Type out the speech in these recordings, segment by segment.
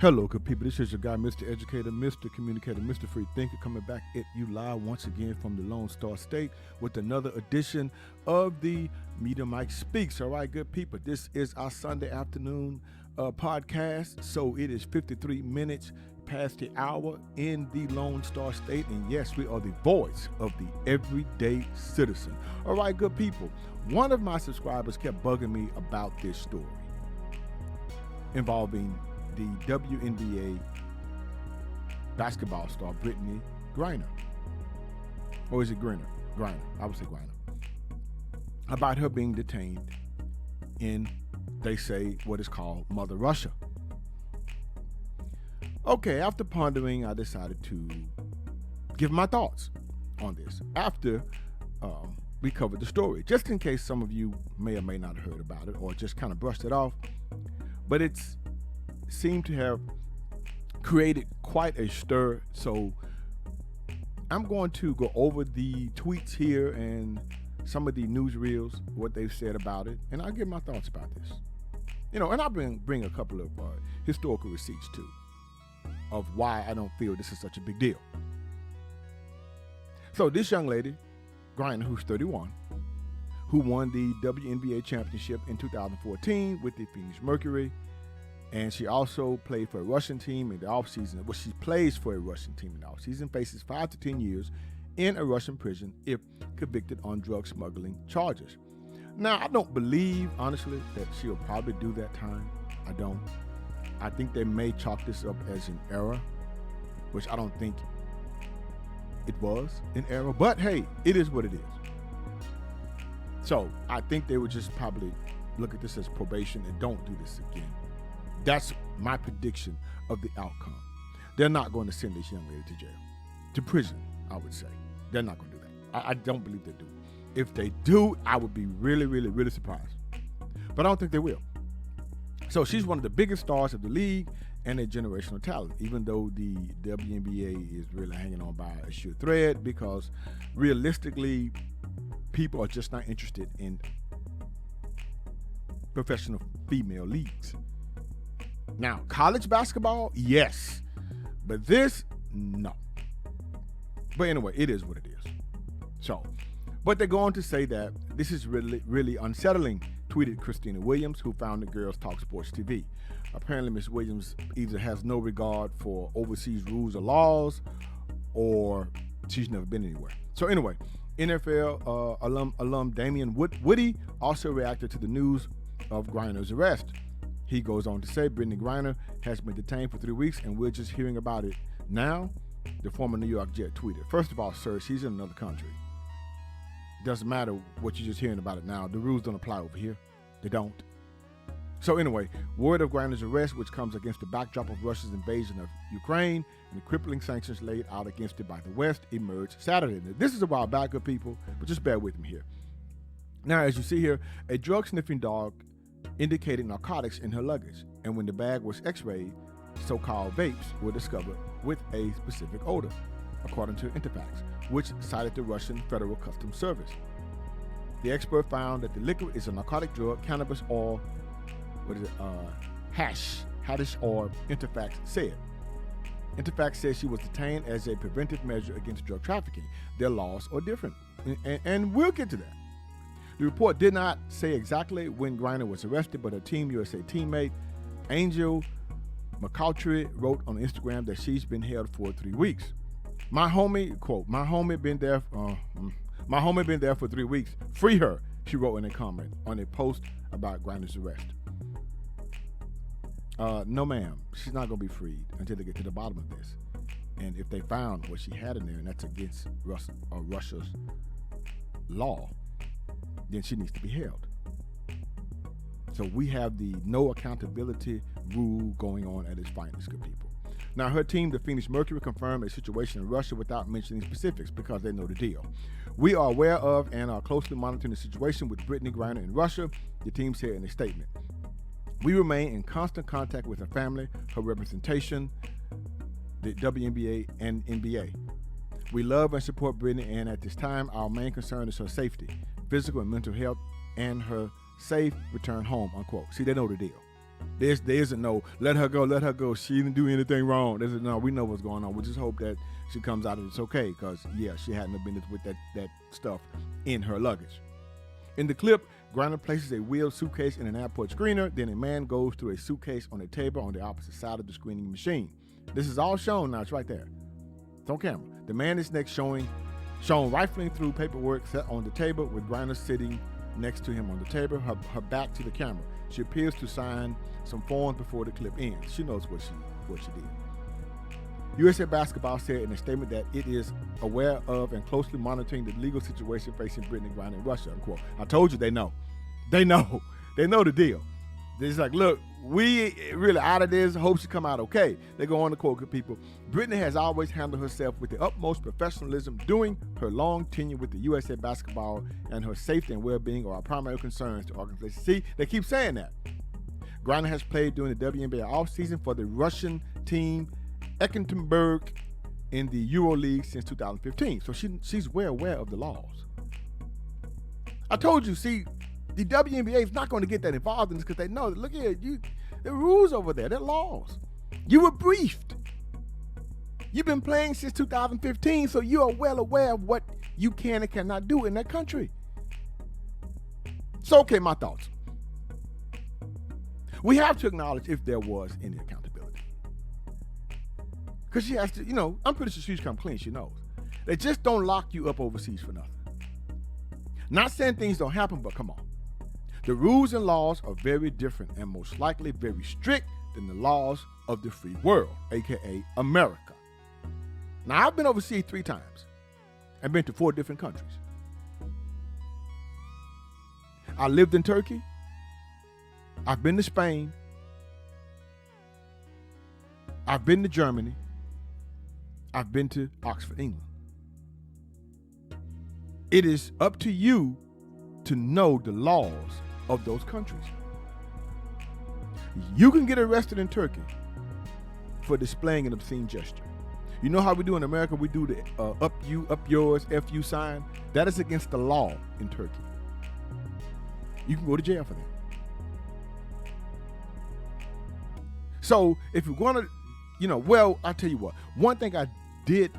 Hello, good people. This is your guy, Mr. Educator, Mr. Communicator, Mr. Free Thinker, coming back at you live once again from the Lone Star State with another edition of the Media Mike Speaks. All right, good people. This is our Sunday afternoon podcast. So it is 53 minutes past the hour in the Lone Star State. And yes, we are the voice of the everyday citizen. All right, good people. One of my subscribers kept bugging me about this story involving the WNBA basketball star Brittney Griner. Or is it Griner? Griner. I would say Griner. About her being detained in, they say, what is called Mother Russia. Okay, after pondering, I decided to give my thoughts on this after we covered the story, just in case some of you may or may not have heard about it or just kind of brushed it off. But it's seemed to have created quite a stir. So I'm going to go over the tweets here and some of the newsreels, what they've said about it, and I'll give my thoughts about this. And I'll bring a couple of historical receipts too of why I don't feel this is such a big deal. So this young lady, Griner, who's 31, who won the WNBA championship in 2014 with the Phoenix Mercury, and she also played for a Russian team in the offseason. Well, she plays for a Russian team in the offseason, faces 5 to 10 years in a Russian prison if convicted on drug smuggling charges. Now, I don't believe, honestly, that she'll probably do that time. I don't. I think they may chalk this up as an error, which I don't think it was an error. But hey, it is what it is. So I think they would just probably look at this as probation and don't do this again. That's my prediction of the outcome. They're not going to send this young lady to jail, to prison, I would say. They're not going to do that. I don't believe they do. If they do, I would be really, really, really surprised. But I don't think they will. So she's one of the biggest stars of the league and a generational talent, even though the WNBA is really hanging on by a sheer thread, because realistically, people are just not interested in professional female leagues. Now, college basketball, yes. But this, no. But anyway, it is what it is. So, but they go on to say that this is really, really unsettling, tweeted Christina Williams, who founded Girls Talk Sports TV. Apparently, Ms. Williams either has no regard for overseas rules or laws, or she's never been anywhere. So anyway, NFL alum Damian Woody also reacted to the news of Griner's arrest. He goes on to say, Brittney Griner has been detained for 3 weeks, and we're just hearing about it now, the former New York Jet tweeted. First of all, sir, she's in another country. Doesn't matter what you're just hearing about it now. The rules don't apply over here. They don't. So anyway, word of Griner's arrest, which comes against the backdrop of Russia's invasion of Ukraine and the crippling sanctions laid out against it by the West, emerged Saturday. Now, this is a while back, good people, but just bear with me here. Now, as you see here, a drug-sniffing dog indicated narcotics in her luggage, and when the bag was x-rayed, so-called vapes were discovered with a specific odor, according to Interfax, which cited the Russian Federal Customs Service. The expert found that the liquid is a narcotic drug, cannabis, or hash oil, Interfax said. Interfax says she was detained as a preventive measure against drug trafficking. Their laws are different, and we'll get to that. The report did not say exactly when Griner was arrested, but her Team USA teammate, Angel McCoughtry, wrote on Instagram that she's been held for 3 weeks. My homie, quote, my homie been there for 3 weeks. Free her, she wrote in a comment on a post about Griner's arrest. No, ma'am, she's not going to be freed until they get to the bottom of this. And if they found what she had in there, and that's against Russia's law, then she needs to be held. So we have the no accountability rule going on at its finest, good people. Now, her team, the Phoenix Mercury, confirmed a situation in Russia without mentioning specifics because they know the deal. We are aware of and are closely monitoring the situation with Brittney Griner in Russia, the team said in a statement. We remain in constant contact with her family, her representation, the WNBA and NBA. We love and support Brittney, and at this time, our main concern is her safety, physical and mental health, and her safe return home, unquote. See, they know the deal. There isn't no, let her go. She didn't do anything wrong. No, we know what's going on. We just hope that she comes out and it's okay, because, yeah, she had no business with that stuff in her luggage. In the clip, Griner places a wheeled suitcase in an airport screener. Then a man goes through a suitcase on a table on the opposite side of the screening machine. This is all shown now. It's right there. It's on camera. The man is next shown rifling through paperwork set on the table, with Griner sitting next to him on the table, her back to the camera. She appears to sign some forms before the clip ends. She knows what she did. USA Basketball said in a statement that it is aware of and closely monitoring the legal situation facing Brittney Griner in Russia, unquote. I told you they know. They know the deal. They're just like, look, we really out of this. Hope she come out okay. They go on to quote people. Brittney has always handled herself with the utmost professionalism during her long tenure with the USA Basketball, and her safety and well-being are our primary concerns to organizations. See, they keep saying that. Griner has played during the WNBA All-Season for the Russian team Ekaterinburg in the EuroLeague since 2015. So she's well aware of the laws. I told you, see, the WNBA is not going to get that involved in this because they know that, look here, there are rules over there, there are laws. You were briefed. You've been playing since 2015, so you are well aware of what you can and cannot do in that country. So, okay, my thoughts. We have to acknowledge if there was any accountability. Because she has to, I'm pretty sure she's come clean, she knows. They just don't lock you up overseas for nothing. Not saying things don't happen, but come on. The rules and laws are very different and most likely very strict than the laws of the free world, aka America. Now, I've been overseas 3 times. I've been to 4 different countries. I lived in Turkey. I've been to Spain. I've been to Germany. I've been to Oxford, England. It is up to you to know the laws of those countries. You can get arrested in Turkey for displaying an obscene gesture. You know how we do in America? We do the up you, up yours, F you sign. That is against the law in Turkey. You can go to jail for that. So if you're going to, I'll tell you what. One thing I did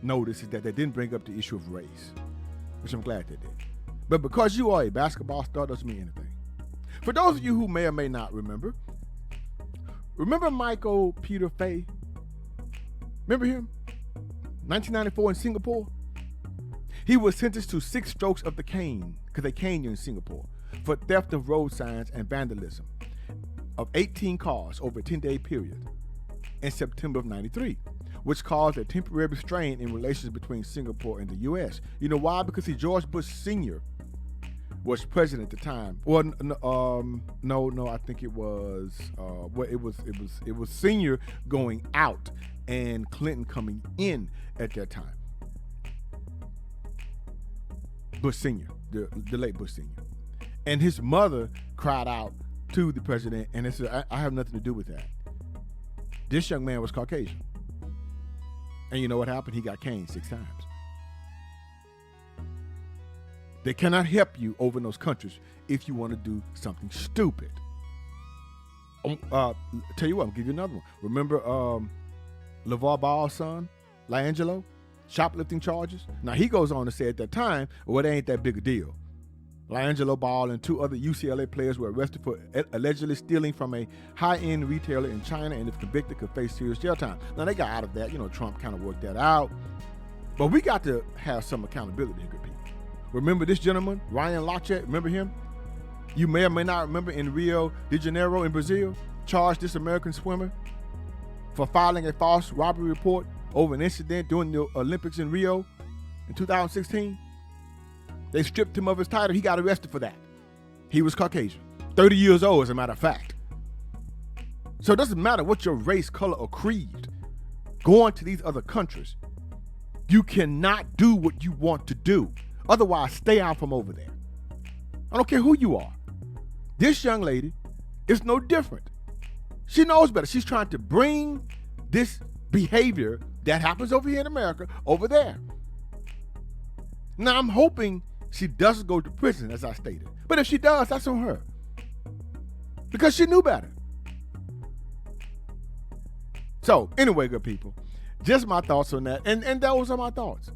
notice is that they didn't bring up the issue of race, which I'm glad they did. But because you are a basketball star doesn't mean anything. For those of you who may or may not remember Michael Peter Fay? Remember him? 1994 in Singapore? He was sentenced to 6 strokes of the cane, because they cane you in Singapore, for theft of road signs and vandalism of 18 cars over a 10-day period in September of 93, which caused a temporary strain in relations between Singapore and the U.S. You know why? Because George Bush Sr. was president at the time. Well, no, I think it was it was Sr. going out and Clinton coming in at that time. Bush Sr., the late Bush Sr. And his mother cried out to the president, and it said, I have nothing to do with that. This young man was Caucasian. And you know what happened? He got caned 6 times. They cannot help you over in those countries if you want to do something stupid. Tell you what, I'll give you another one. Remember LeVar Ball's son, LiAngelo? Shoplifting charges? Now, he goes on to say at that time, well, it ain't that big a deal. LiAngelo Ball and 2 other UCLA players were arrested for allegedly stealing from a high-end retailer in China, and if convicted, could face serious jail time. Now, they got out of that. Trump kind of worked that out. But we got to have some accountability here, good people. Remember this gentleman, Ryan Lachet? Remember him? You may or may not remember in Rio de Janeiro in Brazil, charged this American swimmer for filing a false robbery report over an incident during the Olympics in Rio in 2016. They stripped him of his title. He got arrested for that. He was Caucasian, 30 years old, as a matter of fact. So it doesn't matter what your race, color, or creed. Going to these other countries, you cannot do what you want to do. Otherwise, stay out from over there. I don't care who you are. This young lady is no different. She knows better. She's trying to bring this behavior that happens over here in America over there. Now, I'm hoping she doesn't go to prison, as I stated. But if she does, that's on her. because she knew better. So anyway, good people, just my thoughts on that. And those are my thoughts.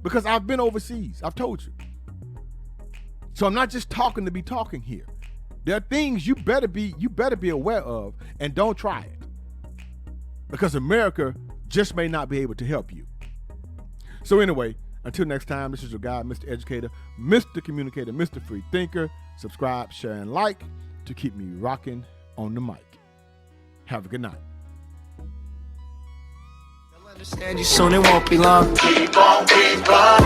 Because I've been overseas. I've told you. So I'm not just talking to be talking here. There are things you better be aware of, and don't try it. Because America just may not be able to help you. So anyway, until next time, this is your guy, Mr. Educator, Mr. Communicator, Mr. Free Thinker. Subscribe, share, and like to keep me rocking on the mic. Have a good night. Understand you soon, it won't be long. Keep on, keep on.